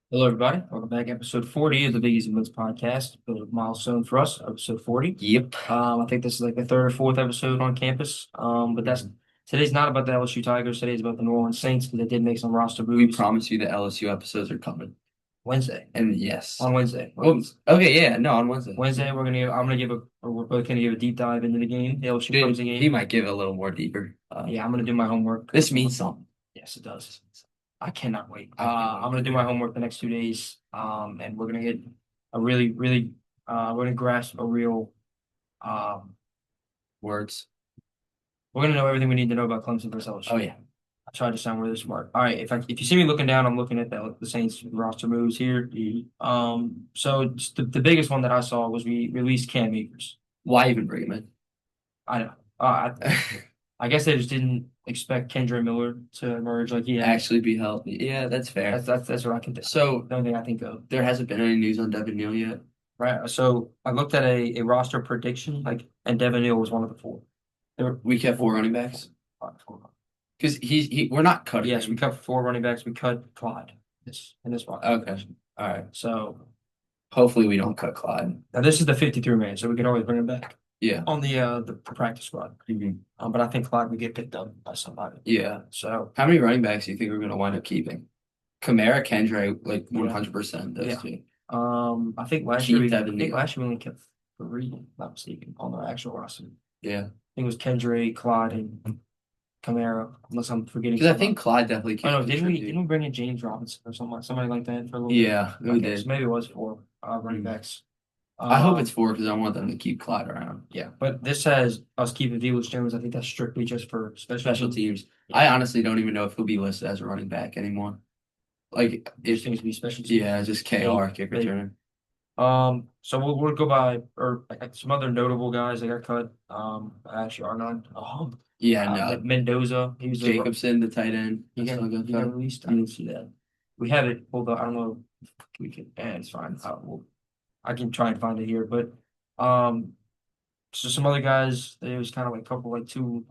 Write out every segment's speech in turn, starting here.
Hello, everybody. Welcome back. Episode 40 of the Big Easy Blitz podcast. A milestone for us, episode 40. Yep. I think this is like the third or fourth episode on campus. But today's not about the LSU Tigers. Today's about the New Orleans Saints because they did make some roster We moves promise you the LSU episodes are coming. Wednesday. And yes. On Wednesday. Well, okay, yeah, no, on Wednesday. Wednesday, I'm gonna give we're both gonna give a deep dive into the game. The LSU Dude, Clemson he game. might give it a little more deeper. Yeah, I'm gonna do my homework. This means something. Yes, it does. I cannot wait. I can't I'm gonna wait. do my homework the next 2 days. And we're gonna get a really, we're gonna grasp a real, um, Words. we're gonna know everything we need to know about Clemson versus LSU. Oh, yeah. I tried to sound really smart. All right, if you see me looking down, I'm looking at the Saints roster moves here. So just the biggest one that I saw was we released Cam Akers. Why even bring him I know. in? I guess they just didn't expect Kendra Miller to emerge like he had. Actually be healthy. Yeah, that's fair. That's what I can think. So, The only thing I think of. there hasn't been any news on Devin Neal yet. Right. So I looked at a roster prediction, and Devin Neal was one of the four. There were We kept four running backs. four. Because we're not cutting Yes, him. we cut four running backs. We cut Clyde in this roster. Okay. All right. So Hopefully we don't cut Clyde. now this is the 53 man, so we can always bring him back Yeah. on the practice squad. But I think Clyde would get picked up by somebody. Yeah. So How many running backs do you think we're going to wind up keeping? Kamara, Kendra, like Yeah. 100%. Those Yeah. two. I think last year we only kept three, if I'm not mistaken, on the actual roster. Yeah. I think it was Kendra, Clyde, and Camara, unless I'm forgetting Because I someone. think Clyde definitely Oh can no, contribute. didn't we bring in James Robinson or somebody like that for a little bit? Yeah, we Okay, did. so maybe it was four running backs. I hope it's Um, four because I want them to keep Clyde around. yeah, but this says us keeping Velus Jones. I think that's strictly just for Special teams. Yeah. I honestly don't even know if he'll be listed as a running back anymore. Like, It if, seems to be special teams. yeah, just KR, kick Maybe. returner. So we'll go by or like, some other notable guys that got cut. Actually are none. Yeah, no. Mendoza, he was Jacobson, the tight end. he got, Still got he got cut. released. I didn't see that. We have it pulled up. I don't know if we can. It's fine. I can try and find it here, but um, so some other guys. There was kind of like a couple like two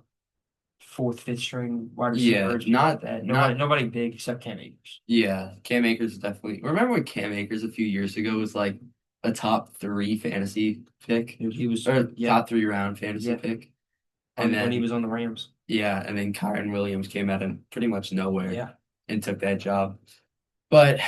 fourth, fifth string wide Yeah, receivers. not That not nobody big except Cam Akers. yeah. Cam Akers is definitely. Remember when Cam Akers a few years ago was like a top 3 fantasy pick He was or yeah top 3 round fantasy yeah pick, and when he then was on the Rams. yeah, and then Kyron Williams came out of pretty much nowhere Yeah, and took that job. But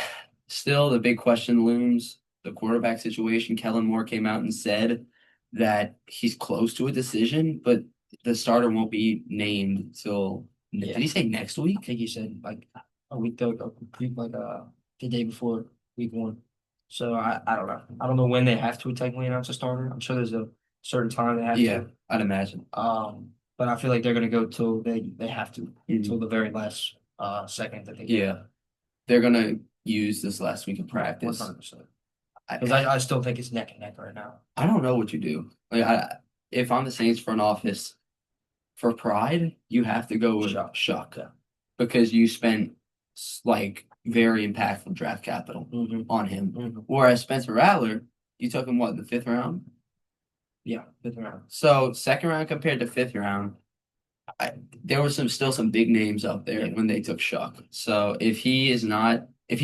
still, the big question looms: the quarterback situation. Kellen Moore came out and said that he's close to a decision, but the starter won't be named till. yeah. Did he say next I week? think he said like a week the day before week one. So I don't know. I don't know when they have to technically announce a starter. I'm sure there's a certain time they have Yeah, to. I'd imagine. But I feel like they're gonna go till they have to until Mhm. the very last second that they get. Yeah, they're gonna use this last week of practice. 100%. I, Because I still think it's neck and neck right now. I don't know what you do. Like, if I'm the Saints front office, for pride, you have to go with Shuck. Yeah. Because you spent like very impactful draft capital on him. Whereas Spencer Rattler, you took him what, in the 5th round? Yeah, fifth round. So 2nd round compared to 5th round, there was still some big names up there when they took Shuck. So if he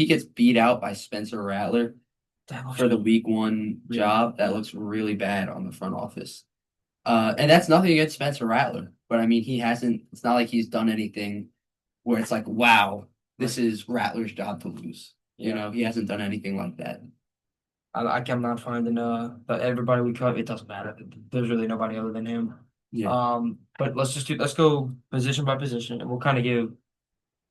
gets beat out by Spencer Rattler for the week 1 job, that looks really bad on the front office. And that's nothing against Spencer Rattler, but I mean, it's not like he's done anything where it's like, wow, this is Rattler's job to lose. You know, he hasn't done anything like that. I'm not finding that everybody we cut. It doesn't matter. There's really nobody other than him. Yeah. But let's go position by position, and we'll kind of give.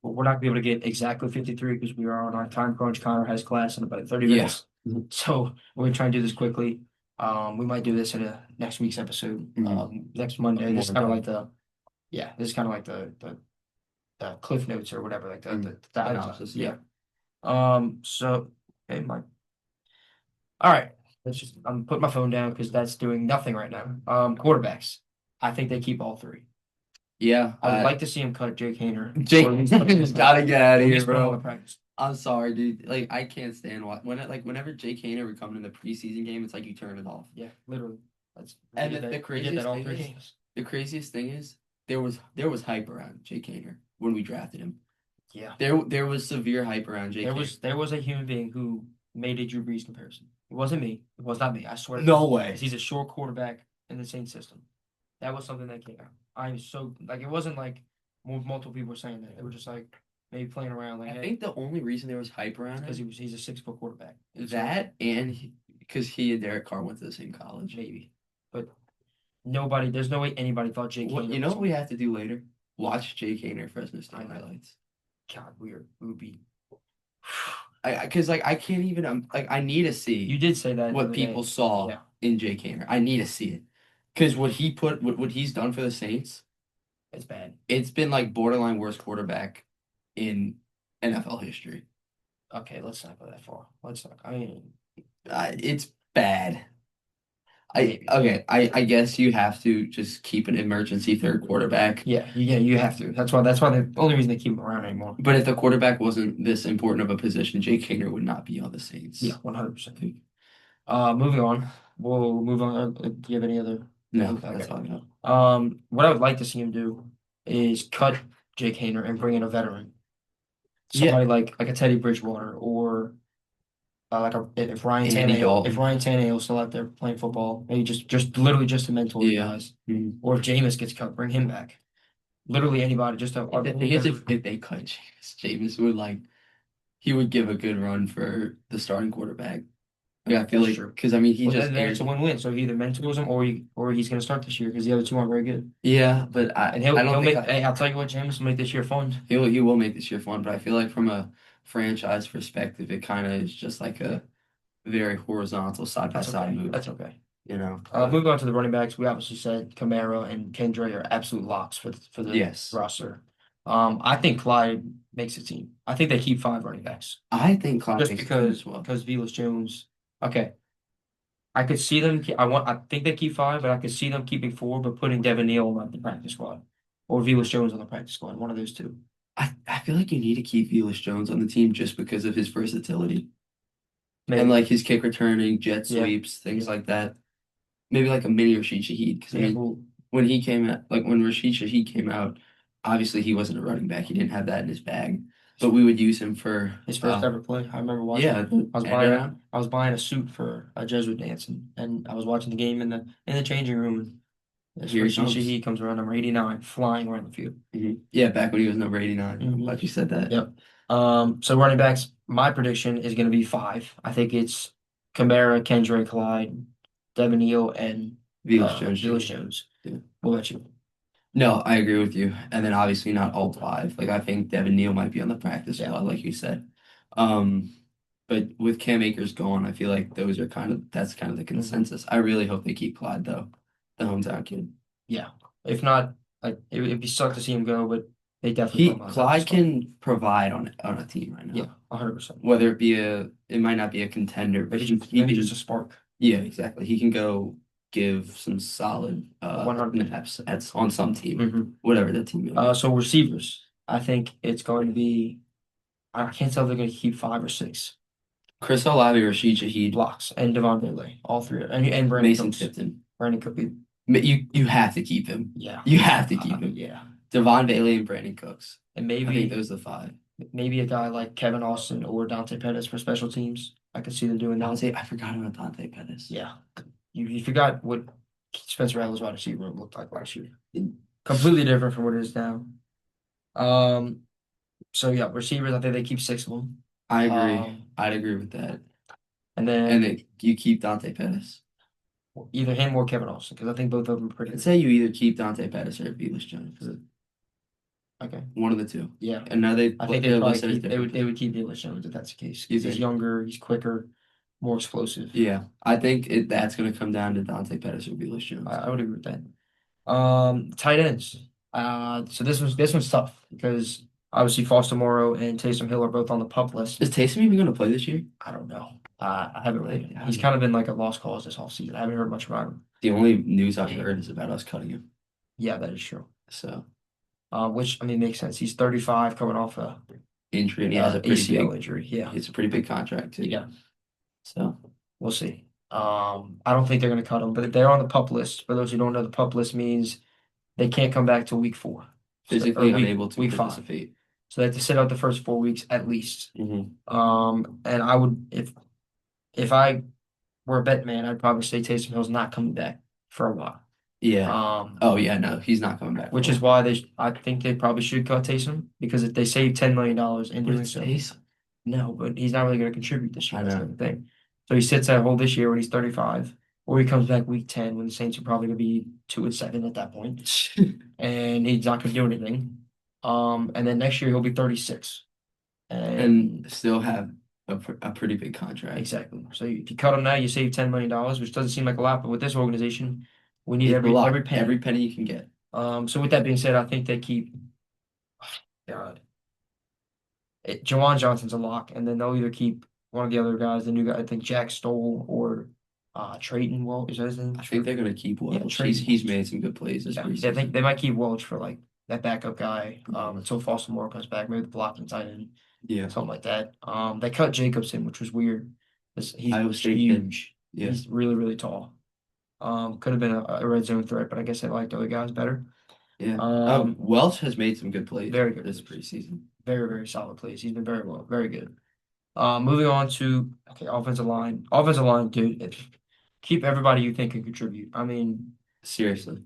We're not gonna be able to get exactly 53 because we are on our time crunch. Connor has class in about 30 minutes, so we're gonna try and do this quickly. We might do this in next week's episode. Next Monday. This is kind of like this is kind of like the cliff notes or whatever, like the analysis. Yeah. So okay, all right. I'm putting my phone down because that's doing nothing right now. Quarterbacks. I think they keep all three. Yeah. I would like to see him cut Jake Hayner. Jake Hayner's gotta get out of here, Put him on bro. the practice. I'm sorry, dude. Like, I can't stand whenever Jake Hayner would come in the preseason game, it's like you turn it off. Yeah, literally. And the craziest thing is there was hype around Jake Hayner when we drafted him. Yeah. There was severe hype around J.K. There was a human being who made a Drew Brees comparison. It wasn't me. It was not me. I swear. No way. 'Cause he's a short quarterback in the same system. That was something that came out. I'm so like it wasn't like multiple people were saying that. They were just like maybe playing around like I hey, think the only reason there was hype around because him he's a 6 foot quarterback. that and because he and Derek Carr went to the same college. Maybe, but nobody. There's no way anybody thought Jake. What you know what we have to do later? Watch Jake Haener Fresno State highlights. God, we would be. Because like I can't even like I need to see You did say that the what other people day. saw Yeah. in Jake Haener. I need to see it because what he's done for the Saints, It's bad. it's been like borderline worst quarterback in NFL history. Okay, let's not go that far. Let's not. I mean, It's bad. maybe. I guess you have to just keep an emergency third quarterback. Yeah, you have to. That's why the only reason they keep him around anymore. But if the quarterback wasn't this important of a position, Jake Haener would not be on the Saints. Yeah, 100%. Moving on. We'll move on. Do you have any other? No, Okay. that's all I got. What I would like to see him do is cut Jake Haener and bring in a veteran. Somebody like a Teddy Bridgewater or like if Ryan Andy Tannehill Dalton. if Ryan Tannehill's still out there playing football, maybe just literally just to mentor the guys. Mhm. Or if Jameis gets cut, bring him back. Literally anybody, just a The thing is, if they cut Jameis would like he would give a good run for the starting quarterback. Like I feel That's like true. because I mean he well, just then it's a win-win. So he either mentors him or he's going to start this year because the other two aren't very good. yeah, but And I don't he'll think make. Hey, I'll tell you what, Jameis will make this year fun. he will make this year fun. But I feel like from a franchise perspective, it kind of is just like a very horizontal side by That's side okay. move. That's okay. You know. Moving on to the running backs, we obviously said Kamara and Kendra are absolute locks for the Yes. roster. I think Clyde makes a team. I think they keep 5 running backs I think Clyde just makes a team as well. because Velus Jones. Okay, I could see them. I think they keep 5, but I could see them keeping 4, but putting Devin Neal on the practice squad or Velus Jones on the practice squad. One of those two. I feel like you need to keep Velus Jones on the team just because of his versatility Maybe. and like his kick returning, jet Yeah. sweeps, things like that. Maybe like a mini Rashid Shaheed because I Yeah, mean well, when he came out, like when Rashid Shaheed came out, obviously he wasn't a running back. He didn't have that in his bag, but we would use him for his first ever play. I remember watching. yeah. I was buying a suit for a Jesuit dance, and I was watching the game in the changing room. And Here he comes. He comes around number 89, flying around the field. Yeah, back when he was number 89. I'm Mhm. glad you said that. Yep. So running backs, my prediction is going to be 5. I think it's Kamara, Kendrick, Clyde, Devin Neal, and Velus Jones. Velus Jones. Yeah. What about you? No, I agree with you. And then obviously not all 5. Like I think Devin Neal might be on the practice Yeah. squad, like you said. But with Cam Akers gone, I feel like that's kind of the consensus. I really hope they keep Clyde though, the hometown kid. Yeah. If not, like it'd be sucked to see him go, but they definitely put him on the Clyde practice squad. can provide on a team right now. Yeah, 100%. Whether it might not be a contender, but Maybe just a spark. yeah, exactly. He can go give some solid 100. naps on some team, Mhm. whatever that team is. So receivers, I think it's going to be. I can't tell if they're going to keep 5 or 6 Chris Olave, Rashid Shaheed, blocks, and Devon Bailey, all 3, and Brandon Mason Cooks. Tipton. Brandon Cook, You have to keep him. yeah, You have to keep him. yeah, Devon Bailey and Brandon Cooks. and I think those are the 5. maybe a guy like Kevin Austin or Dante Pettis for special teams. I could see them doing that. I forgot about Dante Pettis. Yeah, you forgot what Spencer Rattler's wide receiver room looked like last year. Completely different from what it is now. So yeah, receivers. I think they keep 6 of them. I agree. I'd agree with that. And then you keep Dante Pettis. either him or Kevin Austin because I think both of them are pretty I'd good. say you either keep Dante Pettis or Velus Jones. Okay. One of the two. Yeah. And now I think they're listed as they would different. keep Velus Jones if that's the case. You He's think? younger, he's quicker, more explosive. Yeah, I think that's going to come down to Dante Pettis or Velus Jones. I would agree with that. Tight ends. So this one's tough because obviously Foster Moreau and Taysom Hill are both on the PUP list. Is Taysom even going to play this year? I don't know. I haven't really. He's kind of been like a lost cause this offseason. I haven't heard much about him. The only news I've heard is about us cutting him. Yeah, that is true. So, which I mean makes sense. He's 35, coming off a injury, and he has a pretty ACL big injury. Yeah, it's a pretty big contract too. yeah. So We'll see. I don't think they're going to cut him, but they're on the PUP list. For those who don't know, the PUP list means they can't come back till week 4. physically or unable to week 5. participate. So they have to sit out the first 4 weeks at least. Hmm. And I would if I were a bet man, I'd probably say Taysom Hill's not coming back for a while. Yeah. Um, Oh yeah, no, he's not coming back for which a is while. why I think they probably should cut Taysom because if they save $10 million in But doing it's so, Taysom. no, but he's not really going to contribute this year. I That's know. the thing. So he sits at hole this year when he's 35, or he comes back week 10 when the Saints are probably going to be 2-7 at that point, and he's not going to do anything. And then next year he'll be 36, And and still have a pretty big contract. exactly. So if you cut him now, you save $10 million, which doesn't seem like a lot, but with this organization, we need It's a lot. every penny. Every penny you can get. So with that being said, I think they keep. God. Jawan Johnson's a lock, and then they'll either keep one of the other guys, the new guy, I think Jack Stoll or Trayton Welch. Is that his name? I think they're gonna keep Yeah, Welch. Trayton He's Welch. made some good plays this Yeah, I preseason. think they might keep Welch for like that backup guy until Foster Moore comes back, maybe the blocking tight end, Yeah. something like that. They cut Jacobson, which was weird. He's Iowa State huge. Yeah. He's really, really tall. Could have been a red zone threat, but I guess I liked other guys better. Yeah. Um, Welch has made some good plays very good this plays. preseason. Very, very solid plays. He's been very good. Moving on to okay, offensive line. Offensive line, dude, keep everybody you think can contribute. I mean, Seriously.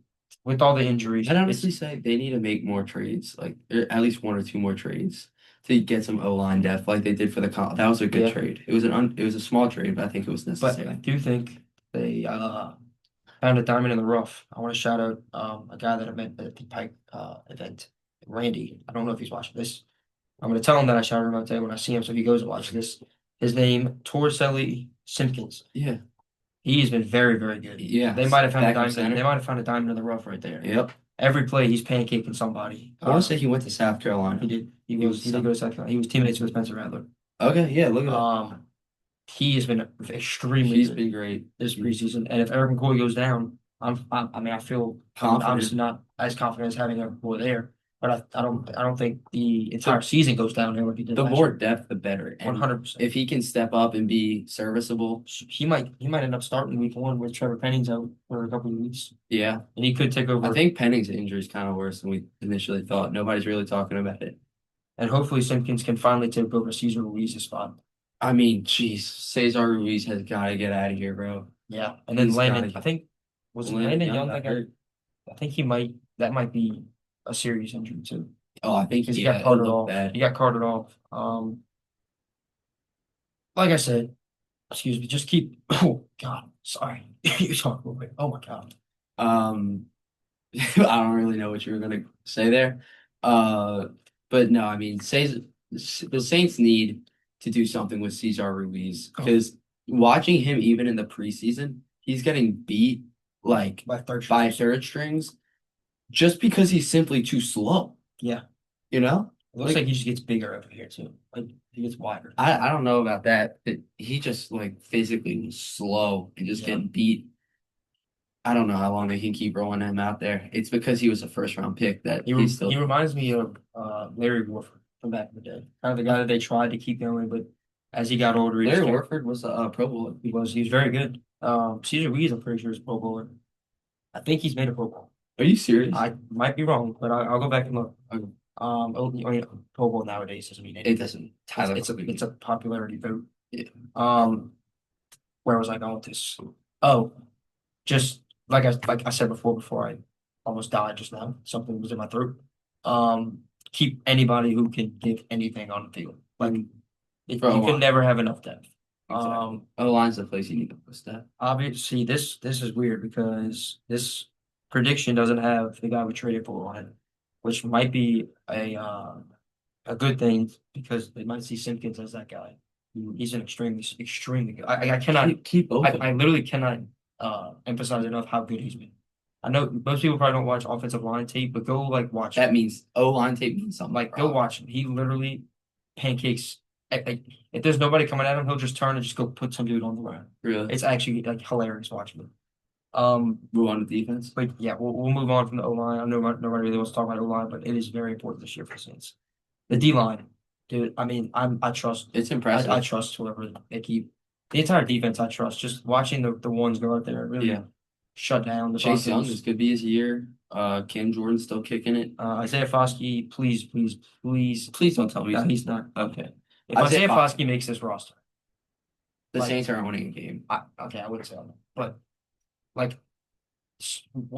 with all the injuries, I'd honestly say they need to make more trades, like at least one or two more trades to get some O-line depth, like they did for the That was a good Yeah. trade. It was it was a small trade, but I think it was but I necessary. do think they found a diamond in the rough. I want to shout out a guy that I met at the Pike event, Randy. I don't know if he's watching this. I'm gonna tell him that I shouted him out today when I see him, so he goes and watches this. His name, Torselli Simpkins. Yeah. He's been very, very good. Yeah. They might have found a Backup diamond. center. They might have found a diamond in the rough right there. Yep. Every play, he's pancaking somebody. I want to say he went to South Carolina. He did. He was did go to South Carolina. He was teammates with Spencer Rattler. Okay, yeah, look at that. He has been extremely He's good been great. this preseason. And if Eric McCoy goes down, I mean, I feel Confident. obviously not as confident as having Eric McCoy there, but I don't think the entire season goes downhill like he did The last more year. depth, the better. And 100%. if he can step up and be serviceable, He might end up starting week 1 with Trevor Penning's out for a couple of weeks, yeah. and he could take over. I think Penning's injury is kind of worse than we initially thought. Nobody's really talking about it. And hopefully Simpkins can finally take over Cesar Ruiz's spot. I mean, jeez, Cesar Ruiz has got to get out of here, bro. Yeah, and then He's Landon, gotta- I think was it Landon Landon Young Young got that got hurt. I think that might be a serious injury too. Oh, I think Because he yeah, got it carted looked off. bad. He got carted off. Like I said, excuse me, just keep oh God, sorry. You talk real quick. Oh my God. I don't really know what you were gonna say there. But no, I mean, the Saints need to do something with Cesar Ruiz because watching him even in the preseason, he's getting beat like By third by strings. third strings just because he's simply too slow. Yeah. You know? It looks like he just gets bigger over here too. Like he gets wider. I don't know about that, but he just like physically was slow and just Yeah. getting beat. I don't know how long they can keep rolling him out there. It's because he was a first round pick that He he's still. reminds me of Larry Warford from back in the day. Kind of the guy that they tried to keep going, but as he got older, he Larry just Warford was a Pro Bowler. he was very good. Cesar Ruiz, I'm pretty sure is a Pro Bowler. I think he's made a Pro Bowl. Are you serious? I might be wrong, but I'll go back and look. Okay. Pro Bowl nowadays doesn't mean It anything. doesn't. Tyler It's a popularity vote. Yeah. Where was I going with this? Oh, just like I said before I almost died just now. Something was in my throat. Keep anybody who can give anything on the field. Like you For a can while. never have enough depth. Exactly. O-line's the place you need to put that. Obviously this is weird because this prediction doesn't have the guy we traded for on it, which might be a good thing because they might see Simpkins as that guy. He's an extremely good. I cannot keep both. I literally cannot emphasize enough how good he's been. I know most people probably don't watch offensive line tape, but go like watch That means O-line tape means something. like go watch him. He literally pancakes. Like if there's nobody coming at him, he'll just turn and just go put some dude on the ground. Really? It's actually like hilarious watching him. Move on to defense. But yeah, we'll move on from the O line. I know nobody really wants to talk about O line, but it is very important this year for the Saints. The D line, dude. I mean, I trust. It's impressive. I trust whoever they keep. The entire defense, I trust. Just watching the ones go out there, really. Yeah. shut down the Chase Young, Broncos. this could be his year. Cam Jordan still kicking it. Isaiah Foskey, please. Please don't tell me No, he's not. okay. If Isaiah Isaiah Fo- Foskey makes this roster, The like, Saints aren't winning a game. okay, I wouldn't say that, but like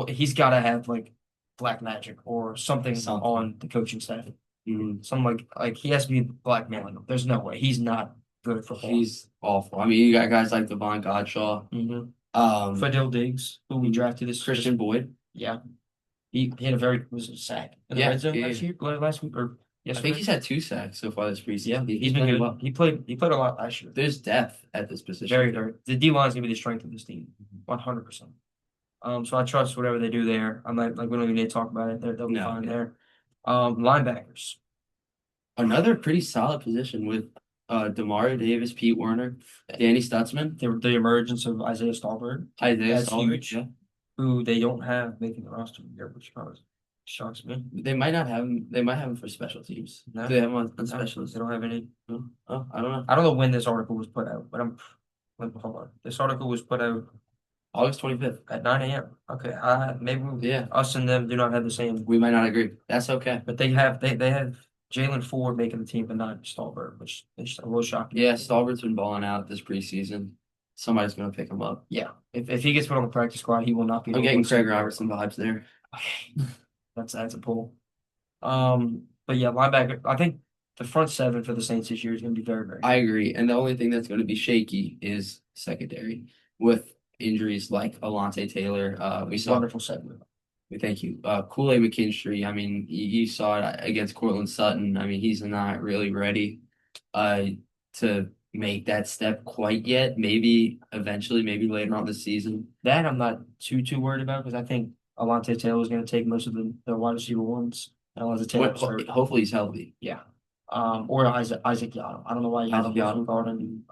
he's got to have like black magic or something Something. on the coaching staff. Mhm. Some like he has to be blackmailing them. There's no way he's not good at football. He's awful. I mean, you got guys like Devon Godshaw, Fadil Diggs, who we drafted this Christian Boyd. Yeah, he had a very was a sack in the Yeah, red zone yeah, last week or I yesterday. think he's had 2 sacks so far this preseason. Yeah, he's been playing good. well. He played a lot last year. There's depth at this position. Very. The D line is gonna be the strength of this team, 100%. So I trust whatever they do there. I'm not like we don't even need to talk about it. They'll be fine there. Linebackers. Another pretty solid position with Demario Davis, Pete Werner, Danny Stutzman, The emergence of Isaiah Stallberg, Isaiah that's Stallman. huge. Who they don't have making the roster here, which probably shocks me. They might not have him. They might have him for special teams. No. Do they have him on No, specialists? They don't have any. Oh, I don't know. I don't know when this article was put out, but hold on. This article was put out August 25th. at 9 a.m. Okay, maybe Yeah. us and them do not have the same, We might not agree. That's okay. but they have Jalen Ford making the team, but not Stallberg, which is a little shocking. Yeah, Stallberg's been balling out this preseason. Somebody's gonna pick him up. Yeah, if he gets put on the practice squad, he will not be. I'm getting Craig Robertson vibes there. Okay, that's a pull. But yeah, linebacker. I think the front seven for the Saints this year is going to be very, very. I agree. And the only thing that's going to be shaky is secondary with injuries like Alontae Taylor. We saw. Wonderful segment. Thank you. Kool-Aid McKinstry. I mean, you saw it against Cortland Sutton. I mean, he's not really ready to make that step quite yet. Maybe eventually, maybe later on this season. That I'm not too worried about because I think Alontae Taylor is going to take most of the wide receiver ones. And Alontae Taylor's hurt. Hopefully he's healthy. Yeah. Or Isaac Yotto. I don't know why Isaac Yotto guarding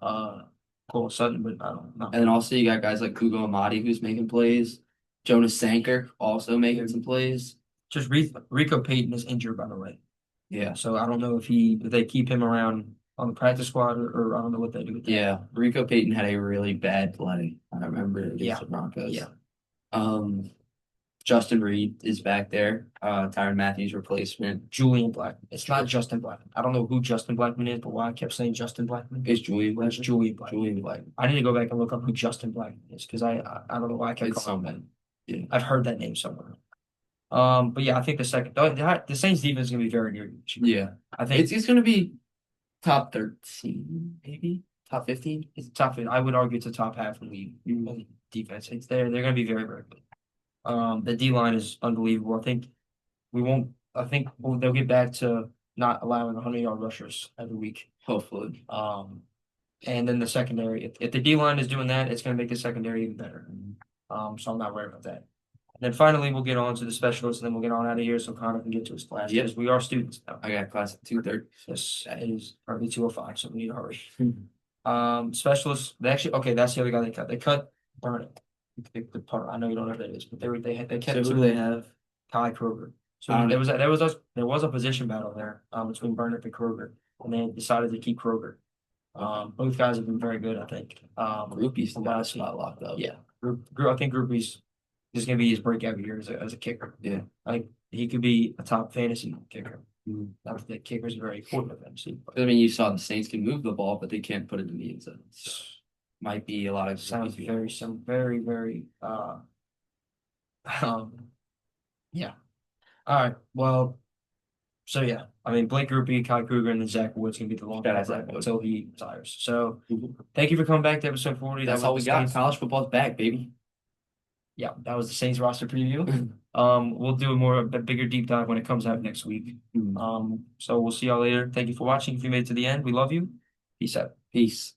Cortland Sutton, but I don't know. And then also you got guys like Kugo Amadi who's making plays. Jonas Sanker also making some plays. Just Rico Payton is injured, by the way. Yeah. So I don't know if they keep him around on the practice squad or I don't know what they do with that. Yeah. Rico Payton had a really bad play. I remember against the Broncos. Yeah. Justin Reed is back there. Tyrann Matthews replacement. Julian Blackman. It's not Justin Blackman. I don't know who Justin Blackman is, but why I kept saying Justin Blackman. It's Julian Blackman. It's Julian Blackman. Julian Blackman. I need to go back and look up who Justin Blackman is because I don't know why I kept calling him that. Yeah. I've heard that name somewhere. But yeah, I think the Saints defense is gonna be very good. Yeah. I think it's gonna be top 13, maybe top 15. it's top. I would argue it's a top half of the league defense. They're gonna be very, very good. The D line is unbelievable. I think they'll get back to not allowing 100-yard rushers every week. Hopefully. And then the secondary. If the D line is doing that, it's gonna make the secondary even better. So I'm not worried about that. And then finally, we'll get on to the specialists, and then we'll get on out of here so Connor can get to his class. Yep. Because we are students now. I got class at 2:30. Yes, it is currently 2:05, so we need to hurry. Specialists, that's the other guy they cut. They cut Burnett. The punter. I know you don't know who that is, but they kept So who do they have? Kai Kroger. So there was a position battle there between Burnett and Kroger, and they decided to keep Kroger. Both guys have been very good, I think. Groupie's the last spot locked up. Yeah, I think Groupie's is going to be his breakout year as a kicker. Yeah, like he could be a top fantasy kicker. That kicker is very important to fantasy. I mean, you saw the Saints can move the ball, but they can't put it in the end zone. So might be a lot of sounds very yeah. All right. Well, so yeah, I mean Blake Groupie, Kai Kruger, and then Zach Woods can be the long until he retires. So thank you for coming back to episode 40. That's all we got. College football's back, baby. Yeah, that was the Saints roster preview. We'll do a bigger deep dive when it comes out next week. So we'll see y'all later. Thank you for watching. If you made it to the end, we love you. Peace out. Peace.